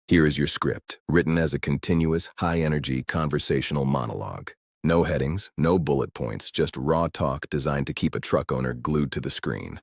Here is your script, written as a continuous, high-energy conversational monologue. No headings, no bullet points, just raw talk designed to keep a truck owner glued to the screen.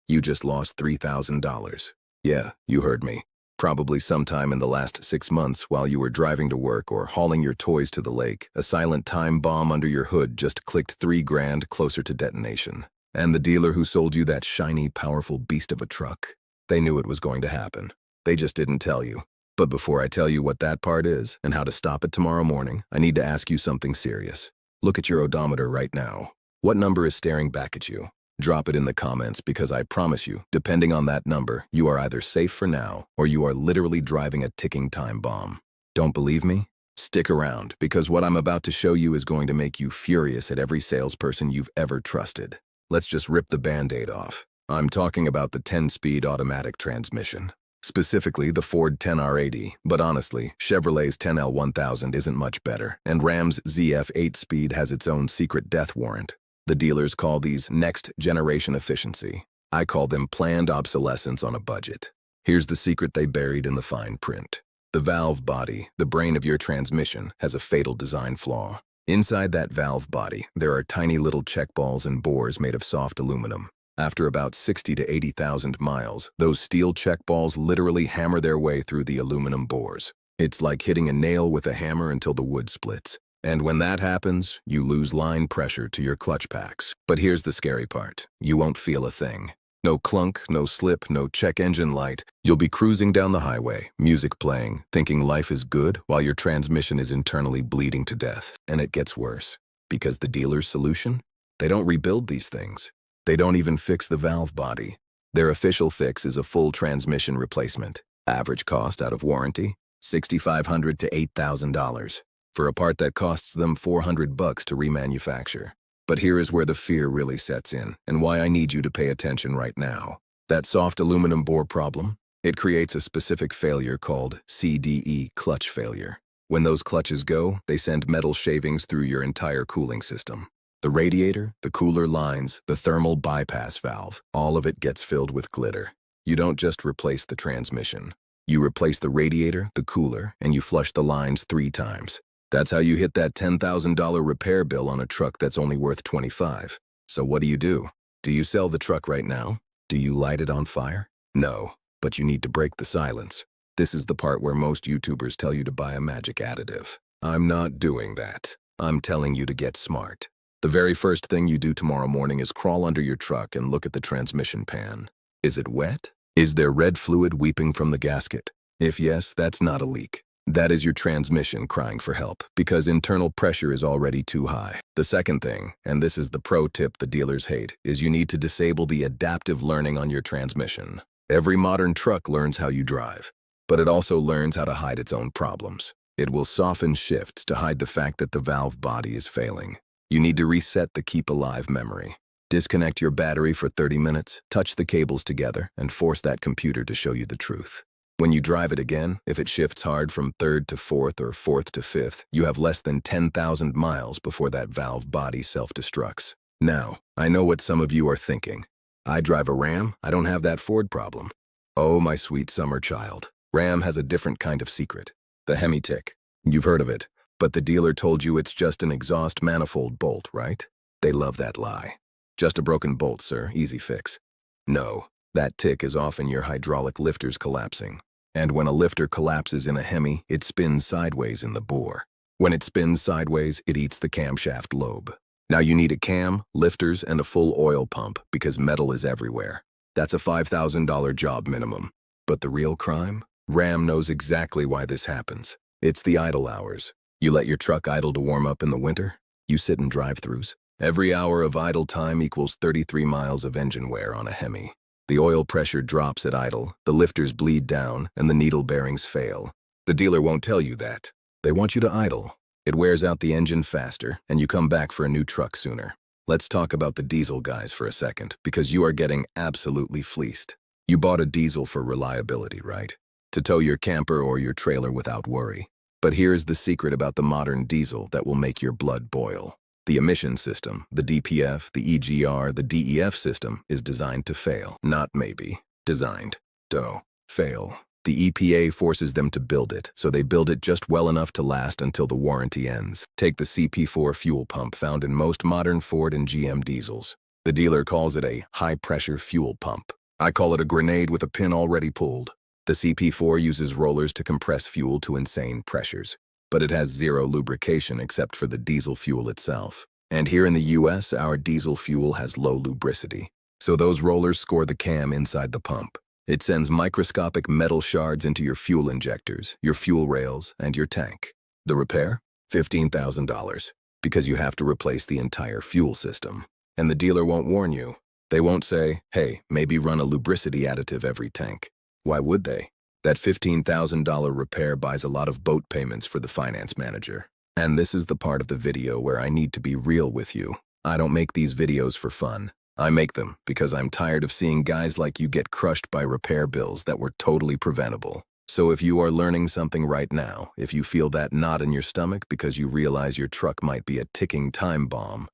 You just lost $3,000. Yeah, you heard me. Probably sometime in the last 6 months while you were driving to work or hauling your toys to the lake, a silent time bomb under your hood just clicked 3 grand closer to detonation. And the dealer who sold you that shiny, powerful beast of a truck, they knew it was going to happen. They just didn't tell you. But before I tell you what that part is and how to stop it tomorrow morning, I need to ask you something serious. Look at your odometer right now. What number is staring back at you? Drop it in the comments because I promise you, depending on that number, you are either safe for now or you are literally driving a ticking time bomb. Don't believe me? Stick around because what I'm about to show you is going to make you furious at every salesperson you've ever trusted. Let's just rip the Band-Aid off. I'm talking about the 10-speed automatic transmission. Specifically the Ford 10R80, but honestly, Chevrolet's 10L1000 isn't much better, and Ram's ZF 8-speed has its own secret death warrant. The dealers call these next-generation efficiency. I call them planned obsolescence on a budget. Here's the secret they buried in the fine print. The valve body, the brain of your transmission, has a fatal design flaw. Inside that valve body, there are tiny little check balls and bores made of soft aluminum. After about 60 to 80,000 miles, those steel check balls literally hammer their way through the aluminum bores. It's like hitting a nail with a hammer until the wood splits. And when that happens, you lose line pressure to your clutch packs. But here's the scary part. You won't feel a thing. No clunk, no slip, no check engine light. You'll be cruising down the highway, music playing, thinking life is good while your transmission is internally bleeding to death. And it gets worse. Because the dealer's solution? They don't rebuild these things. They don't even fix the valve body. Their official fix is a full transmission replacement. Average cost out of warranty, $6,500 to $8,000. For a part that costs them $400 to remanufacture. But here is where the fear really sets in, and why I need you to pay attention right now. That soft aluminum bore problem, it creates a specific failure called CDE clutch failure. When those clutches go, they send metal shavings through your entire cooling system. The radiator, the cooler lines, the thermal bypass valve, all of it gets filled with glitter. You don't just replace the transmission. You replace the radiator, the cooler, and you flush the lines 3 times. That's how you hit that $10,000 repair bill on a truck that's only worth $25,000. So what do? Do you sell the truck right now? Do you light it on fire? No, but you need to break the silence. This is the part where most YouTubers tell you to buy a magic additive. I'm not doing that. I'm telling you to get smart. The very first thing you do tomorrow morning is crawl under your truck and look at the transmission pan. Is it wet? Is there red fluid weeping from the gasket? If yes, that's not a leak. That is your transmission crying for help, because internal pressure is already too high. The second thing, and this is the pro tip the dealers hate, is you need to disable the adaptive learning on your transmission. Every modern truck learns how you drive, but it also learns how to hide its own problems. It will soften shifts to hide the fact that the valve body is failing. You need to reset the keep alive memory. Disconnect your battery for 30 minutes, touch the cables together, and force that computer to show you the truth. When you drive it again, if it shifts hard from 3rd to 4th or 4th to 5th, you have less than 10,000 miles before that valve body self-destructs. Now, I know what some of you are thinking. I drive a Ram, I don't have that Ford problem. Oh, my sweet summer child. Ram has a different kind of secret. The Hemi-Tick. You've heard of it, but the dealer told you it's just an exhaust manifold bolt, right? They love that lie. Just a broken bolt, sir, easy fix. No, that tick is often your hydraulic lifters collapsing. And when a lifter collapses in a Hemi, it spins sideways in the bore. When it spins sideways, it eats the camshaft lobe. Now you need a cam, lifters, and a full oil pump because metal is everywhere. That's a $5,000 job minimum. But the real crime? Ram knows exactly why this happens. It's the idle hours. You let your truck idle to warm up in the winter? You sit in drive-thrus. Every hour of idle time equals 33 miles of engine wear on a Hemi. The oil pressure drops at idle, the lifters bleed down, and the needle bearings fail. The dealer won't tell you that. They want you to idle. It wears out the engine faster, and you come back for a new truck sooner. Let's talk about the diesel guys for a second, because you are getting absolutely fleeced. You bought a diesel for reliability, right? To tow your camper or your trailer without worry. But here's the secret about the modern diesel that will make your blood boil. The emission system, the DPF, the EGR, the DEF system is designed to fail, not maybe. Designed. Dough. Fail. The EPA forces them to build it, so they build it just well enough to last until the warranty ends. Take the CP4 fuel pump found in most modern Ford and GM diesels. The dealer calls it a high-pressure fuel pump. I call it a grenade with a pin already pulled. The CP4 uses rollers to compress fuel to insane pressures, but it has zero lubrication except for the diesel fuel itself. And here in the US, our diesel fuel has low lubricity, so those rollers score the cam inside the pump. It sends microscopic metal shards into your fuel injectors, your fuel rails, and your tank. The repair? $15,000, because you have to replace the entire fuel system. And the dealer won't warn you. They won't say, hey, maybe run a lubricity additive every tank. Why would they? That $15,000 repair buys a lot of boat payments for the finance manager. And this is the part of the video where I need to be real with you. I don't make these videos for fun. I make them because I'm tired of seeing guys like you get crushed by repair bills that were totally preventable. So if you are learning something right now, if you feel that knot in your stomach because you realize your truck might be a ticking time bomb,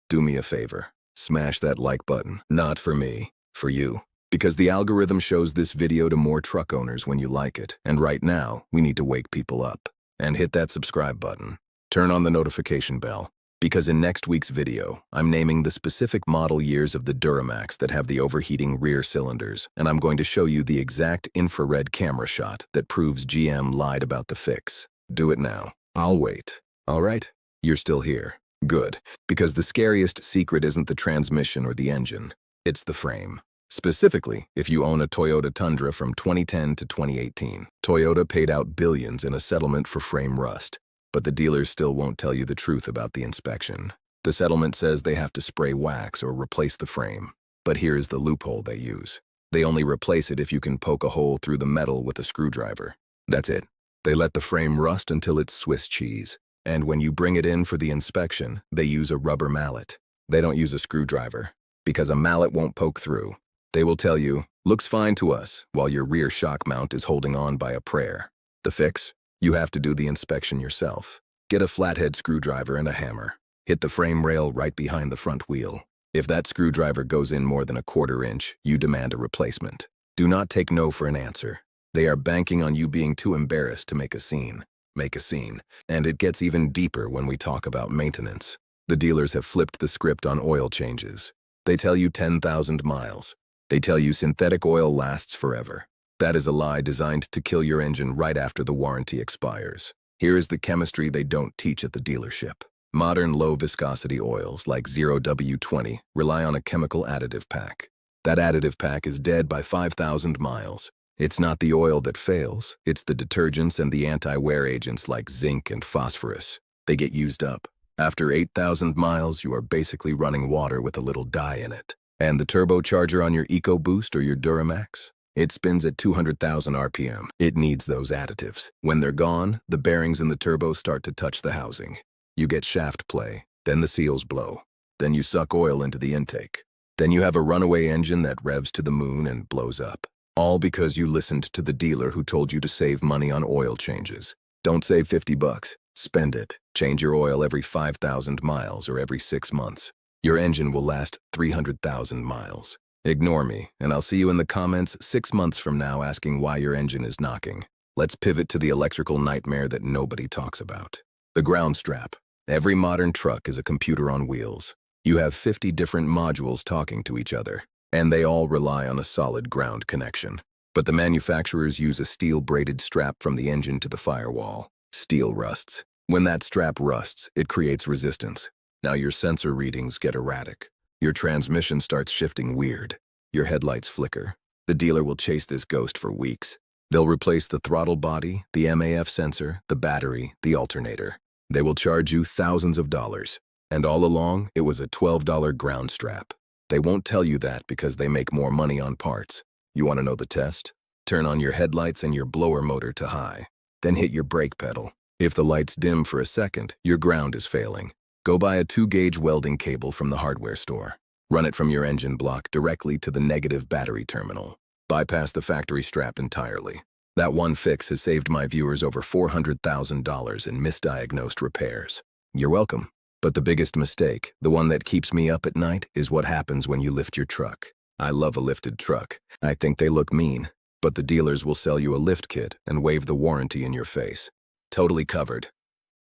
do me a favor. Smash that like button. Not for me, for you. Because the algorithm shows this video to more truck owners when you like it, and right now, we need to wake people up. And hit that subscribe button. Turn on the notification bell. Because in next week's video, I'm naming the specific model years of the Duramax that have the overheating rear cylinders, and I'm going to show you the exact infrared camera shot that proves GM lied about the fix. Do it now. I'll wait. All right? You're still here. Good. Because the scariest secret isn't the transmission or the engine. It's the frame. Specifically, if you own a Toyota Tundra from 2010 to 2018, Toyota paid out billions in a settlement for frame rust. But the dealers still won't tell you the truth about the inspection. The settlement says they have to spray wax or replace the frame. But here's the loophole they use. They only replace it if you can poke a hole through the metal with a screwdriver. That's it. They let the frame rust until it's Swiss cheese. And when you bring it in for the inspection, they use a rubber mallet. They don't use a screwdriver, because a mallet won't poke through. They will tell you, looks fine to us, while your rear shock mount is holding on by a prayer. The fix? You have to do the inspection yourself. Get a flathead screwdriver and a hammer. Hit the frame rail right behind the front wheel. If that screwdriver goes in more than a quarter inch, you demand a replacement. Do not take no for an answer. They are banking on you being too embarrassed to make a scene. Make a scene. And it gets even deeper when we talk about maintenance. The dealers have flipped the script on oil changes. They tell you 10,000 miles. They tell you synthetic oil lasts forever. That is a lie designed to kill your engine right after the warranty expires. Here is the chemistry they don't teach at the dealership. Modern low-viscosity oils like 0W20 rely on a chemical additive pack. That additive pack is dead by 5,000 miles. It's not the oil that fails, it's the detergents and the anti-wear agents like zinc and phosphorus. They get used up. After 8,000 miles, you are basically running water with a little dye in it. And the turbocharger on your EcoBoost or your Duramax? It spins at 200,000 RPM. It needs those additives. When they're gone, the bearings in the turbo start to touch the housing. You get shaft play, then the seals blow. Then you suck oil into the intake. Then you have a runaway engine that revs to the moon and blows up. All because you listened to the dealer who told you to save money on oil changes. Don't save 50 bucks. Spend it. Change your oil every 5,000 miles or every 6 months. Your engine will last 300,000 miles. Ignore me, and I'll see you in the comments 6 months from now asking why your engine is knocking. Let's pivot to the electrical nightmare that nobody talks about. The ground strap. Every modern truck is a computer on wheels. You have 50 different modules talking to each other, and they all rely on a solid ground connection. But the manufacturers use a steel-braided strap from the engine to the firewall. Steel rusts. When that strap rusts, it creates resistance. Now your sensor readings get erratic. Your transmission starts shifting weird. Your headlights flicker. The dealer will chase this ghost for weeks. They'll replace the throttle body, the MAF sensor, the battery, the alternator. They will charge you thousands of dollars. And all along, it was a $12 ground strap. They won't tell you that because they make more money on parts. You want to know the test? Turn on your headlights and your blower motor to high. Then hit your brake pedal. If the lights dim for a second, your ground is failing. Go buy a 2-gauge welding cable from the hardware store. Run it from your engine block directly to the negative battery terminal. Bypass the factory strap entirely. That one fix has saved my viewers over $400,000 in misdiagnosed repairs. You're welcome. But the biggest mistake, the one that keeps me up at night, is what happens when you lift your truck. I love a lifted truck. I think they look mean. But the dealers will sell you a lift kit and waive the warranty in your face. Totally covered,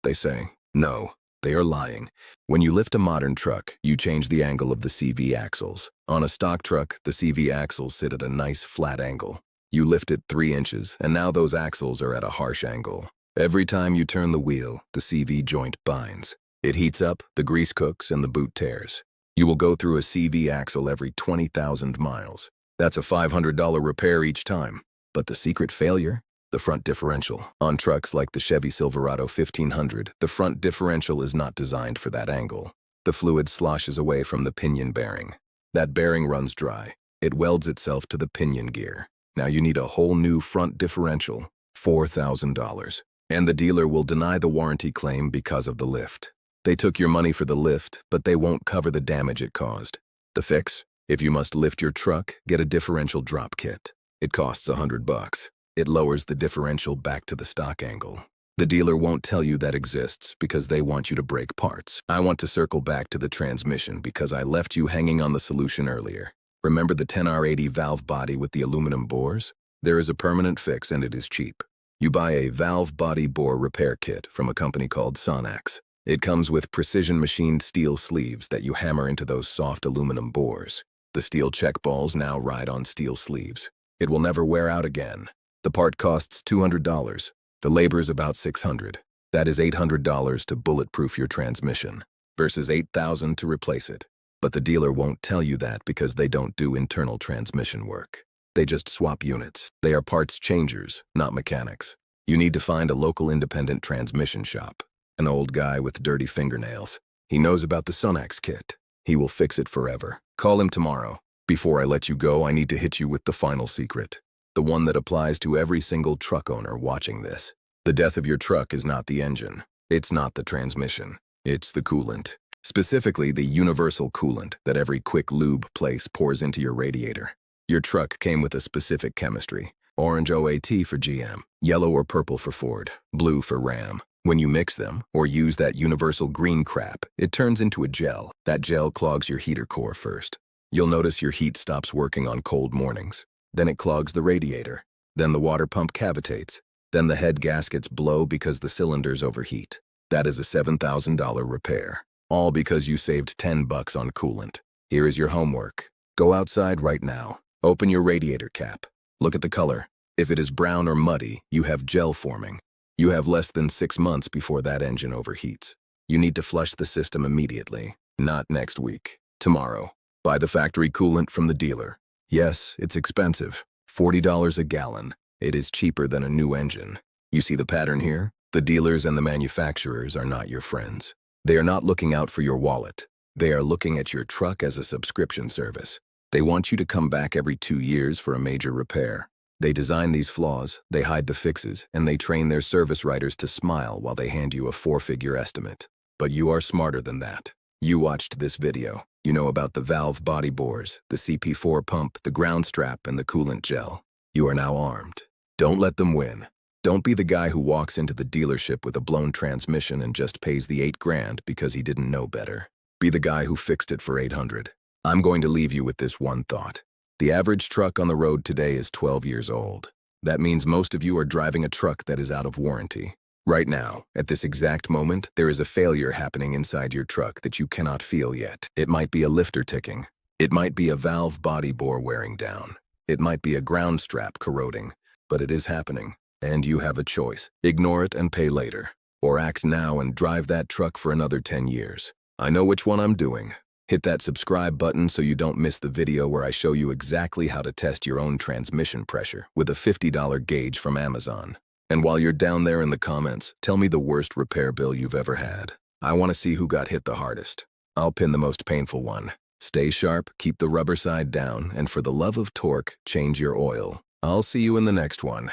they say. No, they are lying. When you lift a modern truck, you change the angle of the CV axles. On a stock truck, the CV axles sit at a nice flat angle. You lift it 3 inches, and now those axles are at a harsh angle. Every time you turn the wheel, the CV joint binds. It heats up, the grease cooks, and the boot tears. You will go through a CV axle every 20,000 miles. That's a $500 repair each time. But the secret failure? The front differential. On trucks like the Chevy Silverado 1500, the front differential is not designed for that angle. The fluid sloshes away from the pinion bearing. That bearing runs dry. It welds itself to the pinion gear. Now you need a whole new front differential, $4,000. And the dealer will deny the warranty claim because of the lift. They took your money for the lift, but they won't cover the damage it caused. The fix? If you must lift your truck, get a differential drop kit. It costs $100. It lowers the differential back to the stock angle. The dealer won't tell you that exists because they want you to break parts. I want to circle back to the transmission because I left you hanging on the solution earlier. Remember the 10R80 valve body with the aluminum bores? There is a permanent fix and it is cheap. You buy a valve body bore repair kit from a company called Sonax. It comes with precision machined steel sleeves that you hammer into those soft aluminum bores. The steel check balls now ride on steel sleeves. It will never wear out again. The part costs $200. The labor is about $600. That is $800 to bulletproof your transmission versus $8,000 to replace it. But the dealer won't tell you that because they don't do internal transmission work. They just swap units. They are parts changers, not mechanics. You need to find a local independent transmission shop. An old guy with dirty fingernails. He knows about the Sonax kit. He will fix it forever. Call him tomorrow. Before I let you go, I need to hit you with the final secret. The one that applies to every single truck owner watching this. The death of your truck is not the engine. It's not the transmission. It's the coolant. Specifically, the universal coolant that every quick lube place pours into your radiator. Your truck came with a specific chemistry. Orange OAT for GM, yellow or purple for Ford, blue for Ram. When you mix them, or use that universal green crap, it turns into a gel. That gel clogs your heater core first. You'll notice your heat stops working on cold mornings. Then it clogs the radiator. Then the water pump cavitates. Then the head gaskets blow because the cylinders overheat. That is a $7,000 repair. All because you saved $10 on coolant. Here is your homework. Go outside right now. Open your radiator cap. Look at the color. If it is brown or muddy, you have gel forming. You have less than 6 months before that engine overheats. You need to flush the system immediately. Not next week. Tomorrow. Buy the factory coolant from the dealer. Yes, it's expensive. $40 a gallon. It is cheaper than a new engine. You see the pattern here? The dealers and the manufacturers are not your friends. They are not looking out for your wallet. They are looking at your truck as a subscription service. They want you to come back every 2 years for a major repair. They design these flaws, they hide the fixes, and they train their service writers to smile while they hand you a 4-figure estimate. But you are smarter than that. You watched this video. You know about the valve body bores, the CP4 pump, the ground strap, and the coolant gel. You are now armed. Don't let them win. Don't be the guy who walks into the dealership with a blown transmission and just pays the $8,000 because he didn't know better. Be the guy who fixed it for $800. I'm going to leave you with this one thought. The average truck on the road today is 12 years old. That means most of you are driving a truck that is out of warranty. Right now, at this exact moment, there is a failure happening inside your truck that you cannot feel yet. It might be a lifter ticking. It might be a valve body bore wearing down. It might be a ground strap corroding. But it is happening, and you have a choice. Ignore it and pay later. Or act now and drive that truck for another 10 years. I know which one I'm doing. Hit that subscribe button so you don't miss the video where I show you exactly how to test your own transmission pressure with a $50 gauge from Amazon. And while you're down there in the comments, tell me the worst repair bill you've ever had. I want to see who got hit the hardest. I'll pin the most painful one. Stay sharp, keep the rubber side down, and for the love of torque, change your oil. I'll see you in the next one.